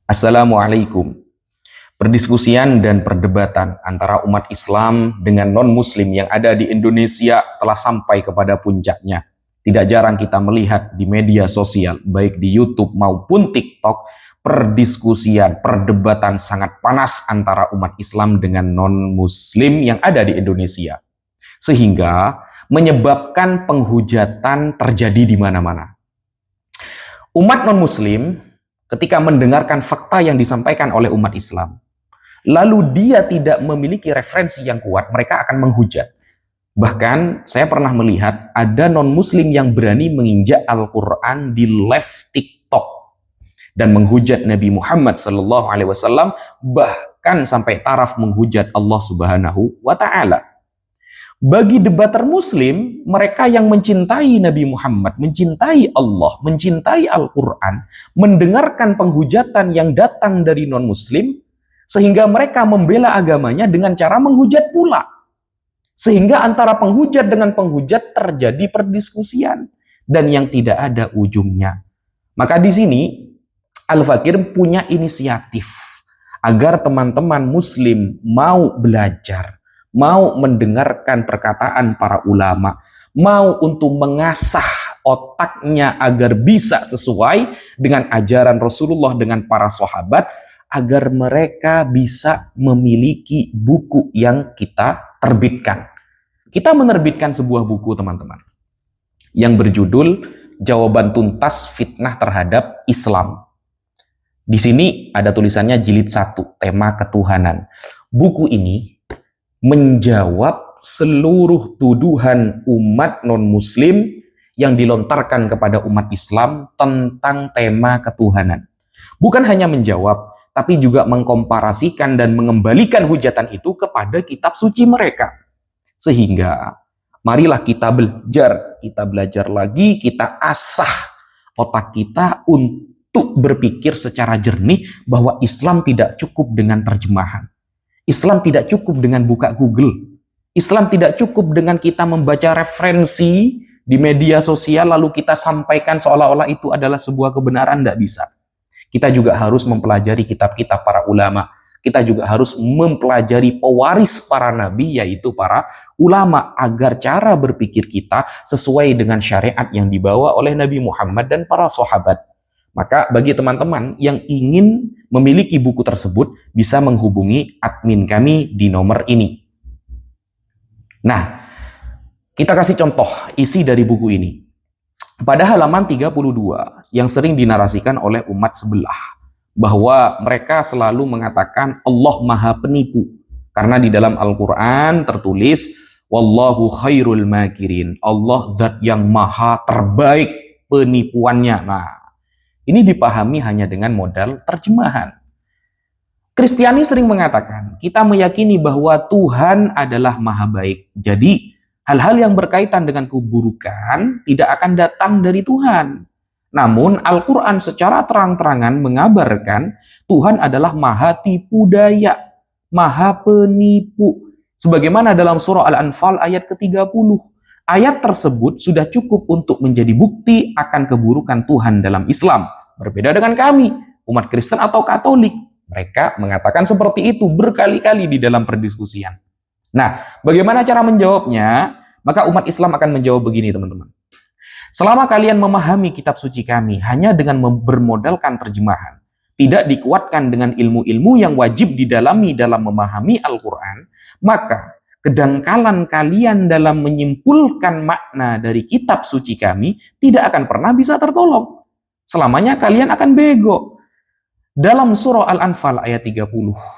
Assalamualaikum. Perdiskusian dan perdebatan antara umat Islam dengan non-Muslim yang ada di Indonesia telah sampai kepada puncaknya. Tidak jarang kita melihat di media sosial, baik di YouTube maupun TikTok, perdiskusian, perdebatan sangat panas antara umat Islam dengan non-Muslim yang ada di Indonesia. Sehingga menyebabkan penghujatan terjadi di mana-mana. Umat non-Muslim ketika mendengarkan fakta yang disampaikan oleh umat Islam, lalu dia tidak memiliki referensi yang kuat, mereka akan menghujat. Bahkan saya pernah melihat ada non-Muslim yang berani menginjak Al-Quran di live TikTok dan menghujat Nabi Muhammad SAW, bahkan sampai taraf menghujat Allah Subhanahu wa Ta'ala. Bagi debater Muslim, mereka yang mencintai Nabi Muhammad, mencintai Allah, mencintai Al-Quran, mendengarkan penghujatan yang datang dari non-Muslim, sehingga mereka membela agamanya dengan cara menghujat pula. Sehingga antara penghujat dengan penghujat terjadi perdiskusian, dan yang tidak ada ujungnya. Maka di sini, Al-Fakir punya inisiatif, agar teman-teman Muslim mau belajar, mau mendengarkan perkataan para ulama, mau untuk mengasah otaknya agar bisa sesuai dengan ajaran Rasulullah dengan para sahabat, agar mereka bisa memiliki buku yang kita terbitkan. Kita menerbitkan sebuah buku, teman-teman, yang berjudul Jawaban Tuntas Fitnah Terhadap Islam. Di sini ada tulisannya jilid 1, tema ketuhanan. Buku ini menjawab seluruh tuduhan umat non-Muslim yang dilontarkan kepada umat Islam tentang tema ketuhanan. Bukan hanya menjawab, tapi juga mengkomparasikan dan mengembalikan hujatan itu kepada kitab suci mereka. Sehingga marilah kita belajar lagi, kita asah otak kita untuk berpikir secara jernih bahwa Islam tidak cukup dengan terjemahan. Islam tidak cukup dengan buka Google. Islam tidak cukup dengan kita membaca referensi di media sosial lalu kita sampaikan seolah-olah itu adalah sebuah kebenaran. Tidak bisa. Kita juga harus mempelajari kitab-kitab para ulama. Kita juga harus mempelajari pewaris para nabi, yaitu para ulama, agar cara berpikir kita sesuai dengan syariat yang dibawa oleh Nabi Muhammad dan para sahabat. Maka bagi teman-teman yang ingin memiliki buku tersebut, bisa menghubungi admin kami di nomor ini. Nah, kita kasih contoh isi dari buku ini. Pada halaman 32 yang sering dinarasikan oleh umat sebelah, bahwa mereka selalu mengatakan Allah Maha Penipu. Karena di dalam Al-Quran tertulis, Wallahu khairul makirin. Allah zat yang maha terbaik penipuannya. Nah, ini dipahami hanya dengan modal terjemahan. Kristiani sering mengatakan, kita meyakini bahwa Tuhan adalah maha baik. Jadi, hal-hal yang berkaitan dengan keburukan tidak akan datang dari Tuhan. Namun, Al-Quran secara terang-terangan mengabarkan Tuhan adalah maha tipu daya, maha penipu. Sebagaimana dalam surah Al-Anfal ayat ke-30. Ayat tersebut sudah cukup untuk menjadi bukti akan keburukan Tuhan dalam Islam. Berbeda dengan kami, umat Kristen atau Katolik. Mereka mengatakan seperti itu berkali-kali di dalam perdiskusian. Nah, bagaimana cara menjawabnya? Maka umat Islam akan menjawab begini, teman-teman. Selama kalian memahami kitab suci kami hanya dengan bermodalkan terjemahan, tidak dikuatkan dengan ilmu-ilmu yang wajib didalami dalam memahami Al-Quran, maka kedangkalan kalian dalam menyimpulkan makna dari kitab suci kami tidak akan pernah bisa tertolong. Selamanya kalian akan bego. Dalam surah Al-Anfal ayat 30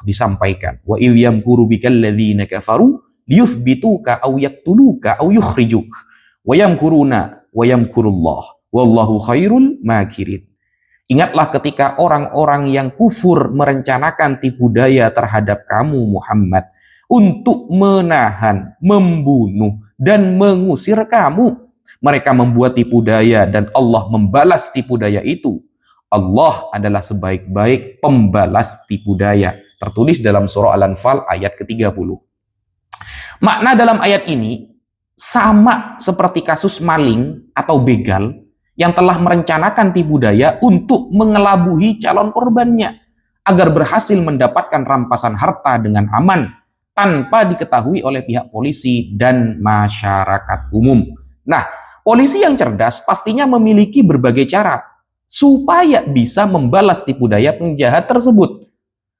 disampaikan, wa il yamkuru bikal ladzina kafaru liyuthbituka aw yaqtuluka aw yukhrijuk wa yamkuruna wa yamkurullah wallahu khairul makirin. Ingatlah ketika orang-orang yang kufur merencanakan tipu daya terhadap kamu Muhammad untuk menahan, membunuh dan mengusir kamu. Mereka membuat tipu daya dan Allah membalas tipu daya itu. Allah adalah sebaik-baik pembalas tipu daya. Tertulis dalam surah Al-Anfal ayat ke-30. Makna dalam ayat ini sama seperti kasus maling atau begal yang telah merencanakan tipu daya untuk mengelabuhi calon korbannya. agar berhasil mendapatkan rampasan harta dengan aman tanpa diketahui oleh pihak polisi dan masyarakat umum. Nah, polisi yang cerdas pastinya memiliki berbagai cara supaya bisa membalas tipu daya penjahat tersebut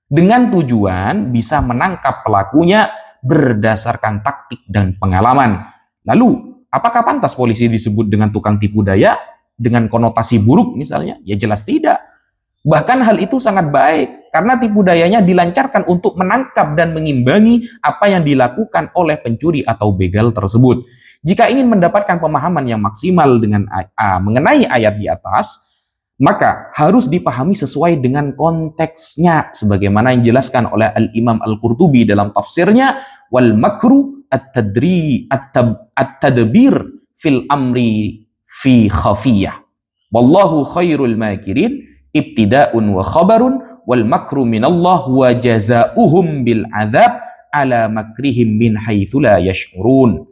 dengan tujuan bisa menangkap pelakunya berdasarkan taktik dan pengalaman. Lalu, apakah pantas polisi disebut dengan tukang tipu daya dengan konotasi buruk misalnya? Ya jelas tidak. Bahkan hal itu sangat baik karena tipu dayanya dilancarkan untuk menangkap dan mengimbangi apa yang dilakukan oleh pencuri atau begal tersebut. Jika ingin mendapatkan pemahaman yang maksimal dengan mengenai ayat di atas, maka harus dipahami sesuai dengan konteksnya sebagaimana yang dijelaskan oleh Al-Imam Al-Qurtubi dalam tafsirnya, wal makru at-tadbir fil amri fi khafiyah wallahu khairul makirin ibtida'un wa khabarun wal makru minallah wa jazaa'uhum bil adzab ala makrihim min haitsu la yash'urun.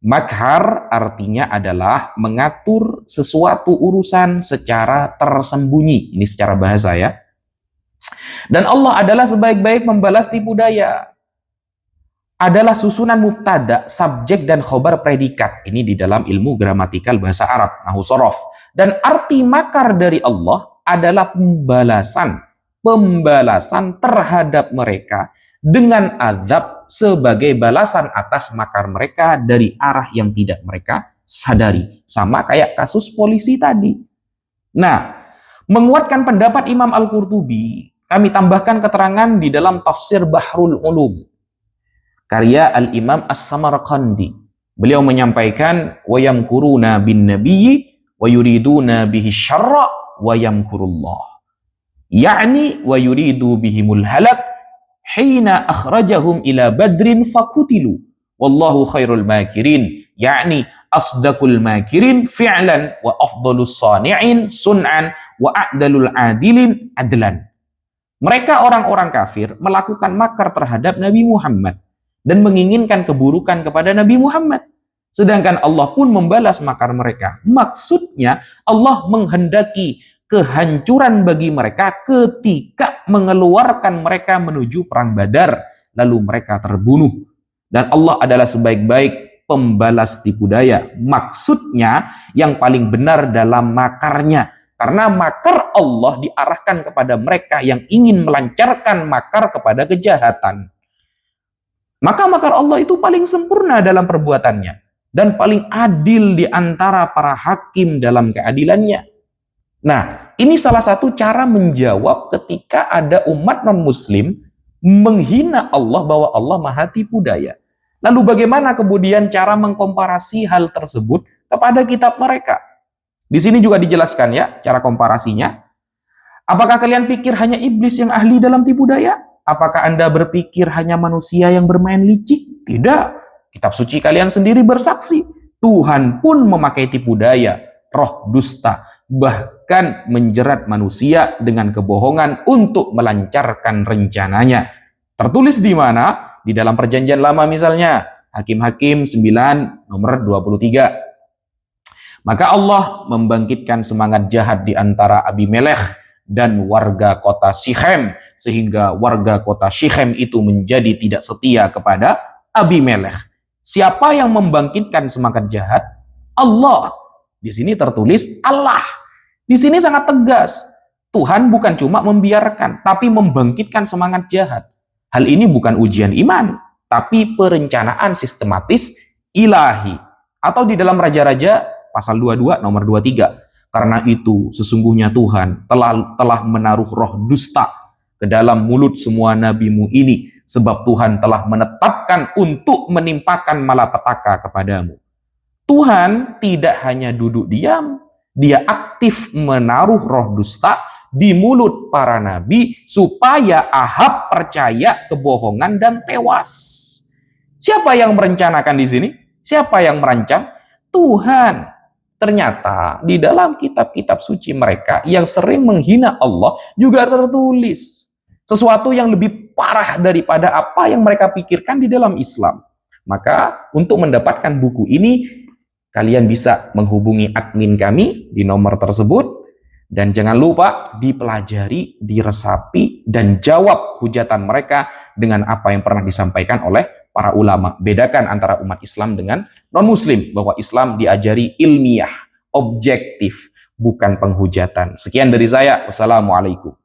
Makhar artinya adalah mengatur sesuatu urusan secara tersembunyi. Ini secara bahasa ya. Dan Allah adalah sebaik-baik membalas tipu daya. Adalah susunan mubtada, subjek dan khobar predikat. Ini di dalam ilmu gramatikal bahasa Arab, nahwu shorof. Dan arti makar dari Allah adalah pembalasan terhadap mereka dengan azab sebagai balasan atas makar mereka dari arah yang tidak mereka sadari. Sama kayak kasus polisi tadi. Nah, menguatkan pendapat Imam Al-Qurtubi, kami tambahkan keterangan di dalam tafsir Bahrul Ulum, karya Al-Imam As-Samarqandi. Beliau menyampaikan, وَيَمْكُرُونَ بِالنَّبِيِّ وَيُرِيدُونَ بِهِ الشَّرَّ وَيَمْكُرُ اللَّهِ يَعْنِي وَيُرِيدُ بِهِمُ الْهَلَكَ حِينَ أَخْرَجَهُمْ إِلَى بَدْرٍ فَقُتِلُوا وَاللَّهُ خَيْرُ الْمَاكِرِينَ يَعْنِي أَصْدَقُ الْمَاكِرِينَ فِعْلًا وَأَفْضَلُ الصَّانِعِينَ صُنْعًا وَأَعْدَلُ الْعَادِلِينَ عَدْلًا. Mereka orang-orang kafir melakukan makar terhadap Nabi Muhammad dan menginginkan keburukan kepada Nabi Muhammad. Sedangkan Allah pun membalas makar mereka. Maksudnya Allah menghendaki kehancuran bagi mereka ketika mengeluarkan mereka menuju perang Badar, lalu mereka terbunuh. Dan Allah adalah sebaik-baik pembalas tipu daya. Maksudnya yang paling benar dalam makarnya. Karena makar Allah diarahkan kepada mereka yang ingin melancarkan makar kepada kejahatan. Maka makar Allah itu paling sempurna dalam perbuatannya dan paling adil di antara para hakim dalam keadilannya. Nah, ini salah satu cara menjawab ketika ada umat non-muslim menghina Allah bahwa Allah maha tipu daya. Lalu bagaimana kemudian cara mengkomparasi hal tersebut kepada kitab mereka? Di sini juga dijelaskan ya cara komparasinya. Apakah kalian pikir hanya iblis yang ahli dalam tipu daya? Apakah Anda berpikir hanya manusia yang bermain licik? Tidak. Kitab suci kalian sendiri bersaksi. Tuhan pun memakai tipu daya, roh dusta, bahkan menjerat manusia dengan kebohongan untuk melancarkan rencananya. Tertulis di mana? Di dalam Perjanjian Lama misalnya. Hakim-Hakim 9 nomor 23. Maka Allah membangkitkan semangat jahat di antara Abimelekh dan warga kota Syichem, sehingga warga kota Syichem itu menjadi tidak setia kepada Abimelekh. Siapa yang membangkitkan semangat jahat? Allah. Di sini tertulis Allah. Di sini sangat tegas. Tuhan bukan cuma membiarkan, tapi membangkitkan semangat jahat. Hal ini bukan ujian iman, tapi perencanaan sistematis ilahi. Atau di dalam Raja-Raja pasal 22 nomor 23. Karena itu sesungguhnya Tuhan telah menaruh roh dusta ke dalam mulut semua nabimu ini, sebab Tuhan telah menetapkan untuk menimpakan malapetaka kepadamu. Tuhan tidak hanya duduk diam, dia aktif menaruh roh dusta di mulut para nabi supaya Ahab percaya kebohongan dan tewas. Siapa yang merencanakan di sini? Siapa yang merancang? Tuhan. Ternyata di dalam kitab-kitab suci mereka yang sering menghina Allah juga tertulis sesuatu yang lebih parah daripada apa yang mereka pikirkan di dalam Islam. Maka untuk mendapatkan buku ini kalian bisa menghubungi admin kami di nomor tersebut dan jangan lupa dipelajari, diresapi, dan jawab hujatan mereka dengan apa yang pernah disampaikan oleh para ulama. Bedakan antara umat Islam dengan non-muslim, bahwa Islam diajari ilmiah, objektif, bukan penghujatan. Sekian dari saya. Wassalamualaikum.